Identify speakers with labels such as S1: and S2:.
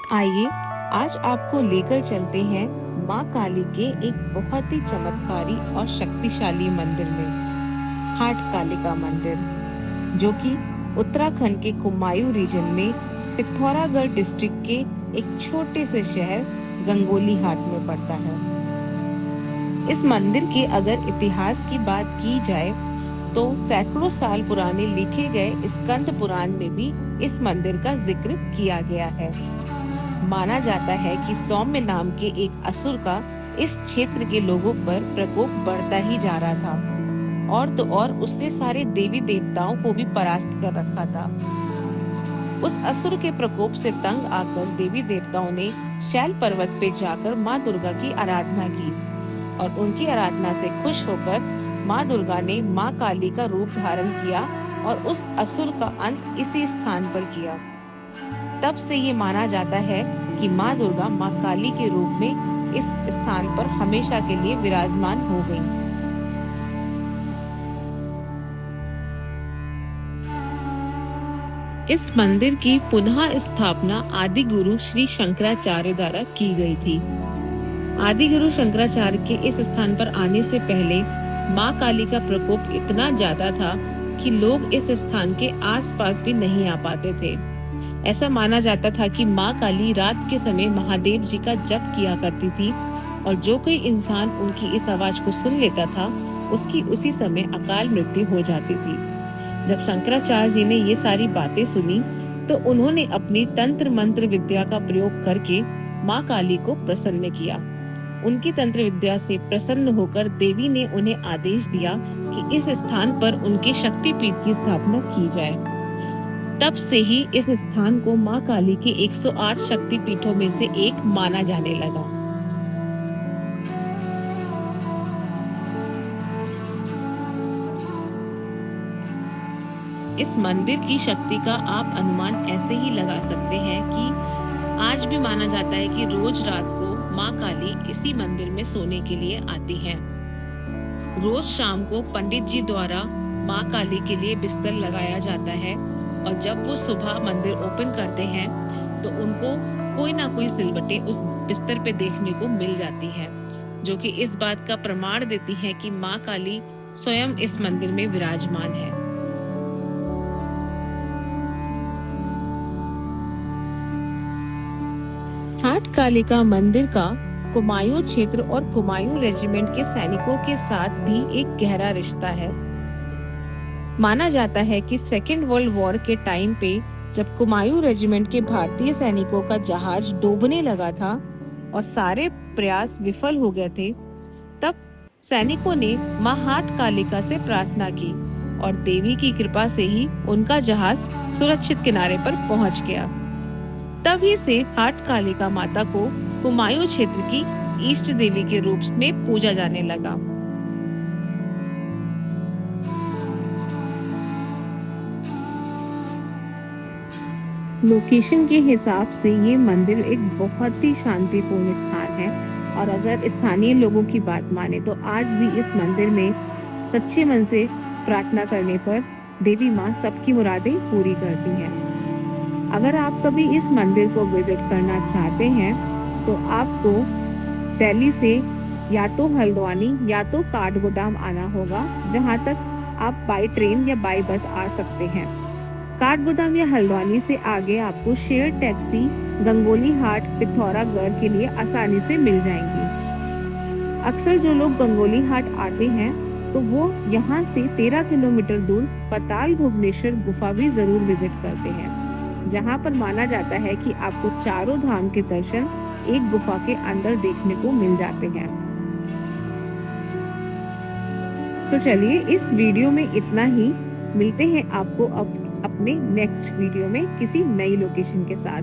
S1: आइए आज आपको लेकर चलते हैं माँ काली के एक बहुत ही चमत्कारी और शक्तिशाली मंदिर में, हाट कालिका मंदिर, जो कि उत्तराखंड के कुमायूं रीजन में पिथौरागढ़ डिस्ट्रिक्ट के एक छोटे से शहर गंगोली हाट में पड़ता है। इस मंदिर के अगर इतिहास की बात की जाए तो सैकड़ों साल पुराने लिखे गए स्कंद पुराण में भी इस मंदिर का जिक्र किया गया है। माना जाता है कि सौम्य नाम के एक असुर का इस क्षेत्र के लोगों पर प्रकोप बढ़ता ही जा रहा था, और तो और उसने सारे देवी देवताओं को भी परास्त कर रखा था। उस असुर के प्रकोप से तंग आकर देवी देवताओं ने शैल पर्वत पे जाकर माँ दुर्गा की आराधना की, और उनकी आराधना से खुश होकर माँ दुर्गा ने माँ काली का रूप धारण किया और उस असुर का अंत इसी स्थान पर किया। तब से ये माना जाता है कि माँ दुर्गा माँ काली के रूप में इस स्थान पर हमेशा के लिए विराजमान हो गई। इस मंदिर की पुनः स्थापना आदि गुरु श्री शंकराचार्य द्वारा की गई थी। आदि गुरु शंकराचार्य के इस स्थान पर आने से पहले माँ काली का प्रकोप इतना ज्यादा था कि लोग इस स्थान के आसपास भी नहीं आ पाते थे। ऐसा माना जाता था कि माँ काली रात के समय महादेव जी का जप किया करती थी, और जो कोई इंसान उनकी इस आवाज को सुन लेता था उसकी उसी समय अकाल मृत्यु हो जाती थी। जब शंकराचार्य जी ने ये सारी बातें सुनी तो उन्होंने अपनी तंत्र मंत्र विद्या का प्रयोग करके माँ काली को प्रसन्न किया। उनकी तंत्र विद्या से प्रसन्न होकर देवी ने उन्हें आदेश दिया कि इस स्थान पर उनके शक्तिपीठ की स्थापना की जाए। तब से ही इस स्थान को माँ काली के 108 शक्तिपीठों में से एक माना जाने लगा। इस मंदिर की शक्ति का आप अनुमान ऐसे ही लगा सकते हैं कि आज भी माना जाता है कि रोज रात को माँ काली इसी मंदिर में सोने के लिए आती हैं। रोज शाम को पंडित जी द्वारा माँ काली के लिए बिस्तर लगाया जाता है, और जब वो सुबह मंदिर ओपन करते हैं तो उनको कोई ना कोई सिलवटें उस बिस्तर पे देखने को मिल जाती हैं, जो कि इस बात का प्रमाण देती है कि माँ काली स्वयं इस मंदिर में विराजमान है। हाट कालिका मंदिर का कुमायूं क्षेत्र और कुमायूं रेजिमेंट के सैनिकों के साथ भी एक गहरा रिश्ता है। माना जाता है कि सेकेंड वर्ल्ड वॉर के टाइम पे जब कुमायूं रेजिमेंट के भारतीय सैनिकों का जहाज डूबने लगा था और सारे प्रयास विफल हो गए थे, तब सैनिकों ने माँ हाट कालिका से प्रार्थना की, और देवी की कृपा से ही उनका जहाज सुरक्षित किनारे पर पहुंच गया। तभी से हाट कालिका माता को कुमायूं क्षेत्र की इष्ट देवी के रूप में पूजा जाने लगा। लोकेशन के हिसाब से ये मंदिर एक बहुत ही शांतिपूर्ण स्थान है, और अगर स्थानीय लोगों की बात माने तो आज भी इस मंदिर में सच्चे मन से प्रार्थना करने पर देवी माँ सबकी मुरादें पूरी करती हैं। अगर आप कभी इस मंदिर को विजिट करना चाहते हैं तो आपको दिल्ली से या तो हल्द्वानी या तो काठगोदाम आना होगा, जहाँ तक आप बाई ट्रेन या बाई बस आ सकते हैं। काठगोदाम या हल्द्वानी से आगे आपको शेयर टैक्सी गंगोली हाट पिथौरागढ़ के लिए आसानी से मिल जाएंगी। अक्सर जो लोग गंगोली हाट आते हैं तो वो यहाँ से 13 किलोमीटर दूर पाताल भुवनेश्वर गुफा भी जरूर विजिट करते हैं, जहाँ पर माना जाता है कि आपको चारों धाम के दर्शन एक गुफा के अंदर देखने को मिल जाते हैं। तो चलिए इस वीडियो में इतना ही। मिलते हैं आपको अब अपने नेक्स्ट वीडियो में किसी नई लोकेशन के साथ।